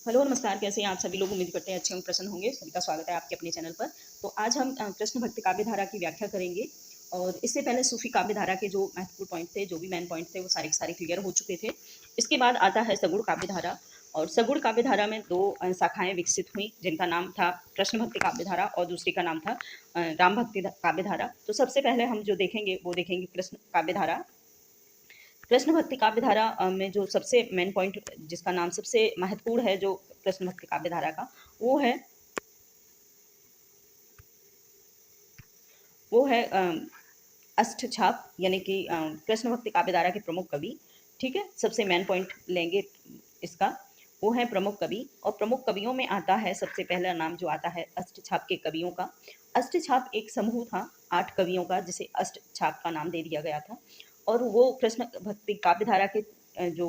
Hello नमस्कार, कैसे हैं आप सभी लोग। उम्मीद करते हैं अच्छे होंगे, प्रसन्न होंगे। सभी का स्वागत है आपके अपने चैनल पर। तो आज हम कृष्ण भक्ति काव्य धारा की व्याख्या करेंगे। और इससे पहले सूफी काव्य धारा के जो महत्वपूर्ण पॉइंट थे, जो भी मेन पॉइंट थे, वो सारे के सारे क्लियर हो चुके थे। इसके बाद आता है सगुण काव्य धारा। और सगुण काव्य धारा में दो शाखाएं विकसित हुई, जिनका नाम था कृष्ण भक्ति काव्य धारा और दूसरी का नाम था राम भक्ति काव्य धारा। तो सबसे पहले हम जो देखेंगे वो देखेंगे कृष्ण काव्य धारा। कृष्ण भक्ति काव्य धारा में जो सबसे मेन पॉइंट, जिसका नाम सबसे महत्वपूर्ण है जो कृष्ण भक्ति काव्य धारा का, वो है अष्टछाप, यानी कि कृष्ण भक्ति काव्य धारा के प्रमुख कवि। ठीक है, सबसे मेन पॉइंट लेंगे इसका, वो है प्रमुख कवि। और प्रमुख कवियों में आता है सबसे पहला नाम जो आता है अष्टछाप के कवियों का। अष्टछाप एक समूह था 8 कवियों का, जिसे अष्टछाप का नाम दे दिया गया था। और वो कृष्ण भक्ति काव्य धारा के जो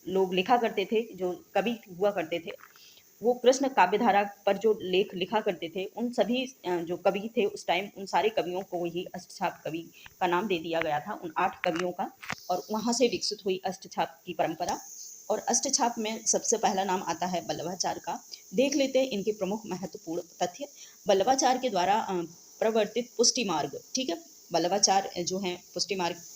लोग लिखा करते थे, जो कवि हुआ करते थे, वो कृष्ण काव्य धारा पर जो लेख लिखा करते थे, उन सभी जो कवि थे उस टाइम, उन सारे कवियों को ही अष्टछाप कवि का नाम दे दिया गया था, उन 8 कवियों का। और वहाँ से विकसित हुई अष्टछाप की परंपरा। और अष्टछाप में सबसे पहला नाम आता है वल्लभाचार्य का। देख लेते हैं इनके प्रमुख महत्वपूर्ण तथ्य। वल्लभाचार्य के द्वारा प्रवर्तित पुष्टि मार्ग। ठीक है, वल्लभाचार्य जो है पुष्टि मार्ग,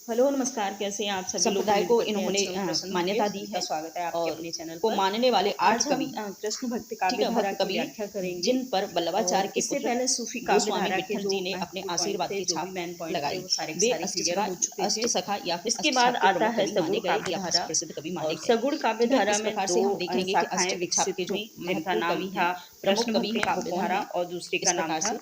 हेलो नमस्कार, कैसे हैं आप सभी लोग। संप्रदाय को इन्होंने मान्यता दी है। स्वागत है आपके अपने चैनल को मानने वाले 8 कवि कृष्ण भक्ति काव्य धारा की व्याख्या करेंगे, जिन पर वल्लभाचार्य के इससे पहले सूफी काव्य धारा के जी ने अपने आशीर्वाद की छाप लगाई। वे अष्टसखा या फिर इसके बाद आता है सगुण काव्य धारा, प्रसिद्ध कवि माने गए। सगुण काव्य धारा में से हम देखेंगे कि अष्टविकसित के जो जिनका नाम था कृष्ण भक्ति काव्य धारा और दूसरे का नाम था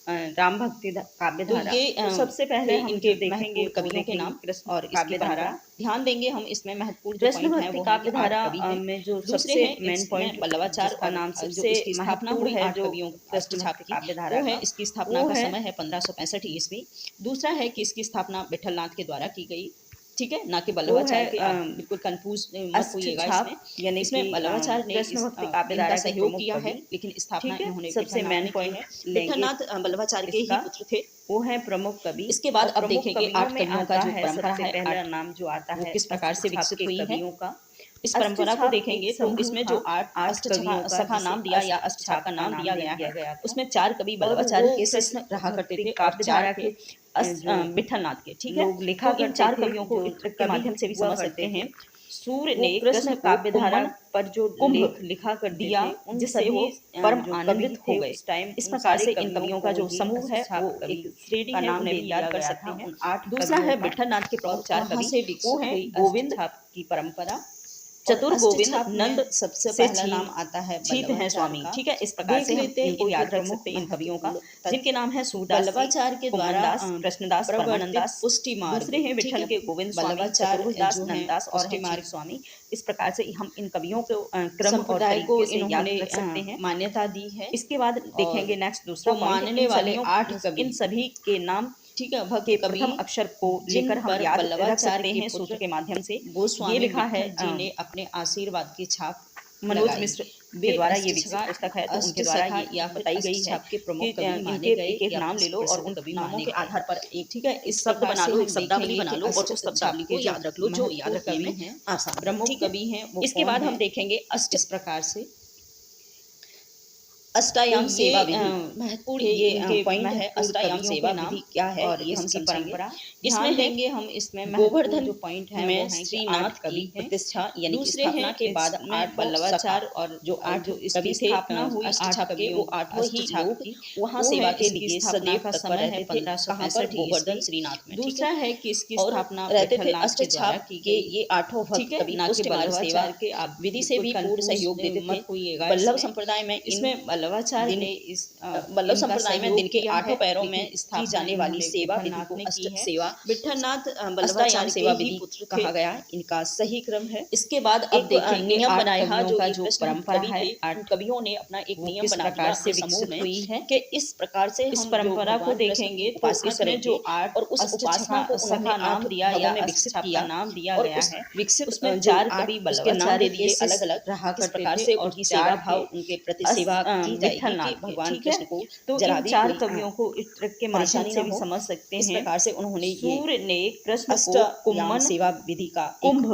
राम भक्ति काव्य धारा। तो सबसे पहले इनके देखेंगे कवियों के नाम और काव्य धारा ध्यान देंगे हम। इसमें महत्वपूर्ण कृष्ण भक्ति काव्य धारा में जो सबसे मेन पॉइंट वल्लभाचार्य का नाम सबसे स्थापना हुई है जो कृष्ण भक्ति काव्य धारा है, इसकी स्थापना का समय है 1565 ईस्वी। दूसरा है कि इसकी स्थापना विठल नाथ के द्वारा की गई। ठीक है, ना कि वल्लभाचार्य के। बिल्कुल कंफ्यूज मत होइएगा इसमें, यानी इसमें वल्लभाचार्य ने कृष्ण भक्ति काव्य धारा का सहयोग किया है, लेकिन स्थापना इन्होंने सबसे मेन पॉइंट विठलनाथ वल्लभाचार्य के ही पुत्र थे, वो है प्रमुख कवि। इसके बाद अब देखेंगे 8 कवियों का जो परंपरा है, पहला नाम जो आता है किस प्रकार से विकसित हुई है का। इस परंपरा को देखेंगे तो इसमें जो 8 सखा नाम दिया या अष्टछाप का नाम दिया गया है, उसमें 4 कवि वल्लभाचार्य के शिष्य रहा करते थे, काव्य धारा के विठलनाथ के। ठीक है, लोग लिखा इन 4 कवियों को ट्रिक के माध्यम से भी समझ सकते हैं। सूर्य ने कृष्ण काव्य धारा पर जो लेख लिखा कर दिया, जिससे वो परम आनंदित हो गए इस टाइम। इस प्रकार से इन कवियों का जो समूह है वो एक श्रेणी का नाम भी याद कर सकते हैं। दूसरा है विठलनाथ के प्रमुख 4 कवि, वो है गोविंद की परंपरा। चतुर गोविंद नंद सबसे पहला नाम आता है चीत है स्वामी। ठीक है, इस प्रकार से हम इनको याद रख सकते हैं इन कवियों का, जिनके नाम है वल्लभाचार्य के द्वारा कृष्णदास परमानंदास पुष्टि मार्ग। दूसरे हैं विठल के गोविंद वल्लभाचार्य दास नंददास और मार्ग स्वामी। इस प्रकार से हम इन कवियों को क्रम और तरीके से याद रख सकते हैं, मान्यता दी है। इसके बाद देखेंगे नेक्स्ट दूसरा मानने वाले 8 कवि, इन सभी के नाम, ठीक है, के प्रथम अक्षर को लेकर हम याद रख सकते हैं सूत्र के माध्यम से। ये लिखा है जी ने अपने आशीर्वाद की छाप मनोज मिश्र के द्वारा ये विकसित पुस्तक है, तो उनके द्वारा ये या बताई गई है कि इनके एक नाम ले लो और उन नामों के आधार पर एक, ठीक है, इस शब्द बना लो, एक शब्दावली बना लो और उस शब्दावली को याद रख लो, जो याद रखने में है आसान। प्रमुख कवि हैं। इसके बाद हम देखेंगे अष्ट, इस प्रकार से अष्टायाम सेवा विधि महत्वपूर्ण ये पॉइंट है। अष्टायाम सेवा विधि क्या है और ये हम परंपरा इसमें देंगे हम। इसमें गोवर्धन जो पॉइंट है में श्रीनाथ की प्रतिष्ठा, यानी कि स्थापना के बाद 8 वल्लभाचार्य और जो 8 जो इसकी स्थापना हुई 8 कवि, वो 8 ही लोग वहां सेवा के लिए सदैव तत्पर रहते थे। 1565 गोवर्धन श्रीनाथ में। दूसरा है कि इसकी स्थापना रहते थे अष्टछाप के ये 8 भक्त कवि, ना कि वल्लभाचार्य के विधि से भी पूर्ण सहयोग देते थे। वल्लभ संप्रदाय में इसमें वल्लभाचार्य ने इस वल्लभ संप्रदाय में दिन के 8 पैरों में की जाने वाली सेवा विधि को अष्ट सेवा विठलनाथ वल्लभाचार्य सेवा विधि कहा गया। इनका सही क्रम है। इसके बाद अब देखेंगे नियम बनाया जो परंपरा है। 8 कवियों ने अपना एक नियम बना दिया से विकसित हुई है कि इस प्रकार से इस परंपरा को देखेंगे तो इसमें जो 8 और उस उपासना को उन्होंने नाम दिया या विकसित किया नाम दिया गया है। विकसित उसमें 4 कवि वल्लभाचार्य के अलग अलग रहा करते थे और उनकी सेवा भाव उनके प्रति सेवा की जाएगी कि भगवान कृष्ण को। तो इन 4 कवियों को इस ट्रिक के माध्यम से भी समझ सकते हैं। इस प्रकार से उन्होंने सूर्य ने कृष्ण को कुम्मन सेवा विधि का कुंभ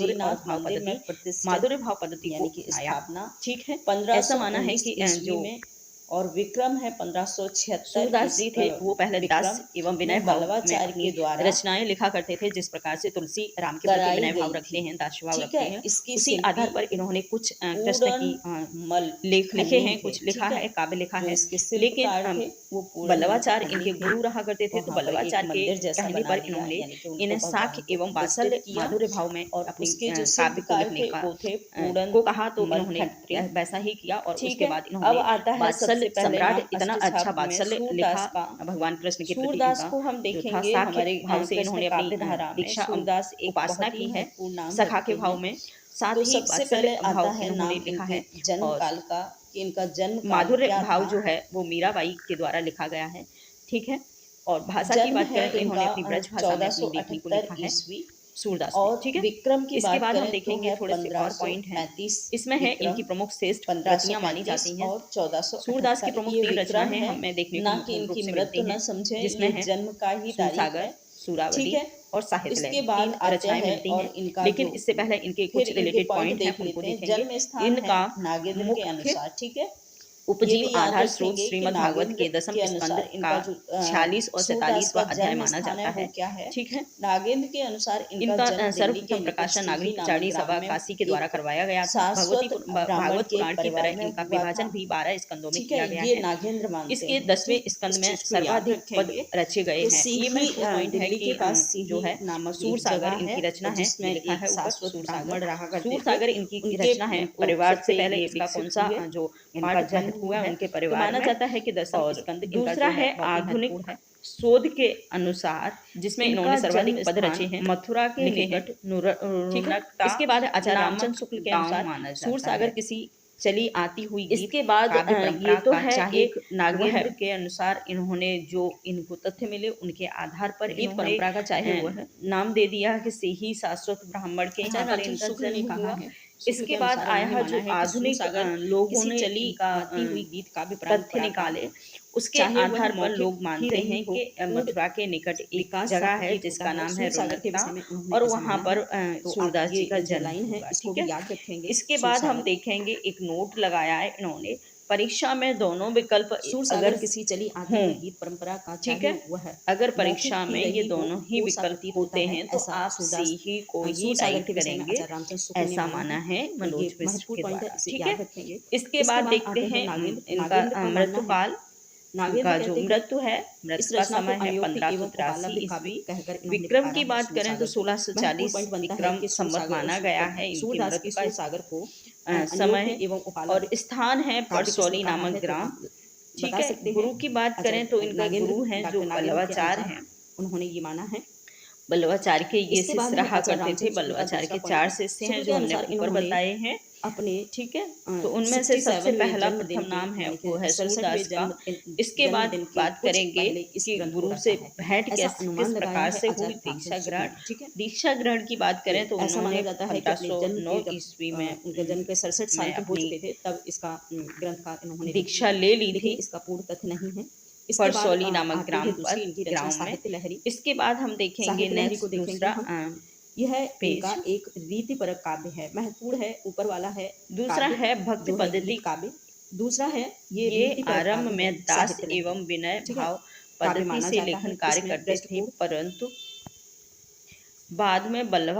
माधुर्य और काशीनाथ भाव मंदिर में पद्धति, प्रतिष्ठित माधुर्य भाव पद्धति को यानी कि अपनाया। स्थापना ठीक है, ऐसा माना है 1519 कि ईस्वी जो में और विक्रम है 1576 सूरदास जी थे वो पहले दास विक्रम एवं विनय में भाव में बल्लवाचार्य अपनी के द्वारा रचनाएं लिखा करते थे, जिस प्रकार से तुलसी राम के प्रति कराई विनय भाव गई रखते थी। हैं, दास भाव ठीक रखते है, हैं, इसकी उसी शिल्पी आधार पर इन्होंने कुछ कृष्ण पूरन की मल लेख लिखे खन्नी हैं, थे। कुछ लिखा ठीक है, है, काव्य लिखा जो है। इसके लेकिन शिल्पकार थे वो पूरन मल बल्लवाचार्य खन्नी इनके थे। गुरु रहा करते थे, तो वहाँ पर एक बल्लवाचार्य के मंदिर जैसा कहने बना पर दिया, इन्होंने यानी कि उनको इन्हें भगवान साख्य को एवं प्रतिष्ठित वात्सल्य किया। माधुर्य भाव में और अपनी उसके जो काव्य को शिल्पकार लिखने थे का वो थे पूरन को कहा, तो मल इन्होंने खत्री। वैसा ही किया और ठीक उसके है, बाद अब इन्होंने आता है सबसे वात्सल्य पहले नाम सम्राट, इतना अच्छा अष्टछाप में वात्सल्य लिखा सूरदास का। भगवान कृष्ण के प्रति सूरदास इनका को हम जो था, देखेंगे साख्य हमारे भाव से कृष्ण इन्होंने अपनी काव्य धारा में दीक्षा सूरदास एक उपासना बहुत ही की है महत्वपूर्ण नाम सखा के रखते भाव हैं। में। साथ तो ही सबसे वात्सल्य पहले आता भाव है इन्होंने नाम लिखा इनके है जन्म और काल का, कि इनका जन्म काल माधुर्य क्या भाव था। जो है वो मीराबाई के द्वारा लिखा गया है, ठीक है। और भाषा की जन्म बात है करें तो इन्होंने इनका अपनी ब्रज भाषा में अपनी लेखनी को 1478 लिखा है ईस्वी, सूरदास ने, और ठीक है। विक्रम की इसके बात बाद हम करें तो देखेंगे है थोड़े से और पॉइंट हैं। 1535 इसमें है विक्रम, इनकी प्रमुख श्रेष्ठ कृतियां मानी 1535 जाती हैं। और सूरदास की 1478। प्रमुख ये 3 विक्रम रचनाएं है, हमें देखने को ना कि मूल रूप इनकी से मिलती मृत्यु न हैं, समझे, जिसमें ये है जन्म का ही तारीख सूरसागर, है। ठीक सूरावली है। और साहित्यलय, इसके 3 बाद आते रचनाएं हैं मिलती और हैं। इनका लेकिन जो, इससे पहले इनके फिर कुछ इनके रिलेटेड पॉइंट पॉइंट हैं, देख उनको लेते हैं। देखेंगे। जन्म स्थान है इनका नागेंद्र के मुख्य अनुसार, ठीक है। ये उपजीव भी याद आधार स्रोत रखेंगे कि श्रीमद् भागवत नागेंद्र के दसम के स्कंद अनुसार का इनका जो 46 और सूरदास 47वां का अध्याय जन्म माना स्थान जाता है वो है, क्या है। ठीक है। नागेंद्र के अनुसार इनका इनका जन्म दिल्ली के सर्वप्रथम निकट प्रकाशन नागरी सीही नामक चारणी ग्राम सभा में काशी के द्वारा एक करवाया गया था। शाश्वत ब्राह्मण भागवत के पुराण की परिवार तरह में इनका हुआ था। विभाजन भी 12 स्कंदों में ठीक है, किया गया ये है। नागेंद्र मानते इसके हैं, 10वें ठीक। स्कंद इस में चीज को याद सर्वाधिक पद रखेंगे। रचे गए तो हैं। ये सीही महत्वपूर्ण पॉइंट है दिल्ली कि के पास जो सीही है नामक एक सूरसागर जगह है, इनकी रचना है, जिसमें ये लिखा एक है ऊपर शाश्वत सूरसागर। ब्राह्मण रहा करते थे। सूरसागर इनकी उनके रचना है। वो परिवार से सबसे पहले ये इसका विकसित कौन सा हुए, जो इनका पाठ जन्म महत्व हुआ है है। उनके तो परिवार माना में। जाता है कि दसम और स्कंद इनका दूसरा जो है है बहुत ही आधुनिक महत्वपूर्ण है। शोध के अनुसार, जिसमें इनका इन्होंने सर्वाधिक जन्म पद स्थान रचे हैं, मथुरा के लिखे हैं, निकट ठीक है। रुनकता इसके बाद आचार्य रामचंद्र नामक शुक्ल के गांव अनुसार माना जाता सूरसागर है। किसी चली आती हुई गीत इसके बाद काव्य परंपरा ये तो का है चाहे एक वह नागेंद्र के अनुसार इन्होंने जो इनको तथ्य मिले उनके आधार पर गीत इन्होंने परंपरा का चाहे वह नाम दे दिया कि से ही शाश्वत ब्राह्मण के यहाँ आचार्य पर रामचंद्र इनका शुक्ल ने जन्म कहा हुआ। है। इसके बाद आया जो आधुनिक लोगों ने चली इनका आती हुई गीत काव्य तथ्य परंपरा निकाले, उसके चाहे वह आधार पर मौखिक लोग ही मानते रही हैं हो, कि मथुरा के निकट एक विकास जगह है प्रतीत जिसका होता है। नाम है सूरसागर के रुनकता, विषय में उन्होंने और ऐसा वहाँ माना पर है। तो आप सूरदास जी का ये जो जन्म लाइन है हुआ, इसको ठीक भी है। याद रखेंगे। इसके बाद हम सूरसागर देखेंगे एक नोट लगाया है इन्होंने, परीक्षा में दोनों विकल्प सूरसागर अगर किसी चली आती हों, हुई गीत परंपरा का ठीक चाहे है, वह अगर मौखिक परीक्षा ही में ये रही दोनों ही हो सा विकल्प प्रतीत होता होते है, हैं तो ऐसा आप सी सूरदास ही को ही सूरसागर राइट के विषय में करेंगे, आचार्य रामचंद्र शुक्ल ने ऐसा माना माना है तो ये मनोज मिश्र महत्वपूर्ण के पॉइंट है, द्वारा, इसे ठीक याद है। रखेंगे। इसके बाद बाद देखते आते हैं इनका नागेंद्र का मानना मृत्यु है। काल। नागेंद्र इनका जो कहते हैं मृत्यु है, इस मृत्यु का रचना को समय है अयोक्ति एवं 1583 उपालभ्य काव्य ईस्वी। कहकर इन्होंने विक्रम पुकारा की है बात करें तो सूरसागर को। महत्वपूर्ण 1640 पॉइंट बनता है विक्रम कि संवत माना गया है इनकी सूरदास मृत्यु की का सूरसागर को समय। अनियोक्ति एवं और उपालभ्य स्थान है काव्य किसने परसौली कहा नामक है, तो ग्राम, आप ठीक बता है। सकते हैं। गुरु की बात करें तो इनका गुरु हैं जो डॉक्टर नागेंद्र के बल्लवाचार्य अनुसार हैं। उन्होंने ये माना है। बल्लवाचार्य के ये इसके बाद शिष्य है रहा आचार्य करते थे। रामचंद्र शुक्ल का बल्लवाचार्य दूसरा के पॉइंट 4 है। शिष्य हैं शुक्ल जो के हमने अनुसार ऊपर इन्होंने बताए हैं, अपने ठीक है। तो उनमें से सबसे 67वें पहला जन्मदिन प्रथम के नाम है यानी कि वो है 67वें सूरदास का। इसके बाद जन्मदिन के बात कुछ करेंगे पहले इस कि ग्रंथ को गुरु रचा से है। भेंट ऐसा अनुमान किस लगाया प्रकार है से हुई आचार्य दीक्षा रामचंद्र शुक्ल ग्रहण। ने, ठीक है। दीक्षा ग्रहण की बात करें तो ऐसा माना उन्होंने जाता है कि अपने जन्म 1509 के जब ईस्वी में उनके जन्म के 67 साल में के हो अपनी चुके थे, तब इसका ग्रंथ का इन्होंने लिख दीक्षा दिया। ले ली लेकिन थी इसका पूर्ण तथ्य नहीं है। इसके बाद परसौली नामक आती ग्राम है पर, दूसरी इनकी रचना ग्राम में। साहित्य लहरी। इसके बाद हम देखेंगे साहित्य लहरी को नेक्स्ट देखेंगे दूसरा हम। यह पेज। इनका एक रीतिपरक काव्य है, महत्वपूर्ण है। ऊपर वाला है दूसरा काव्य, है भक्ति जो है पद्धति। गीत काव्य। दूसरा है ये ये रीतिपरक आरंभ काव्य में है, दास साहित्य लहरी, एवं विनय ठीक है। भाव काव्य पद्धति माना से जाता लेखन है। कार्य इसमें करते थे, दृष्टिपूर्ण परंतु बाद में बल्लभा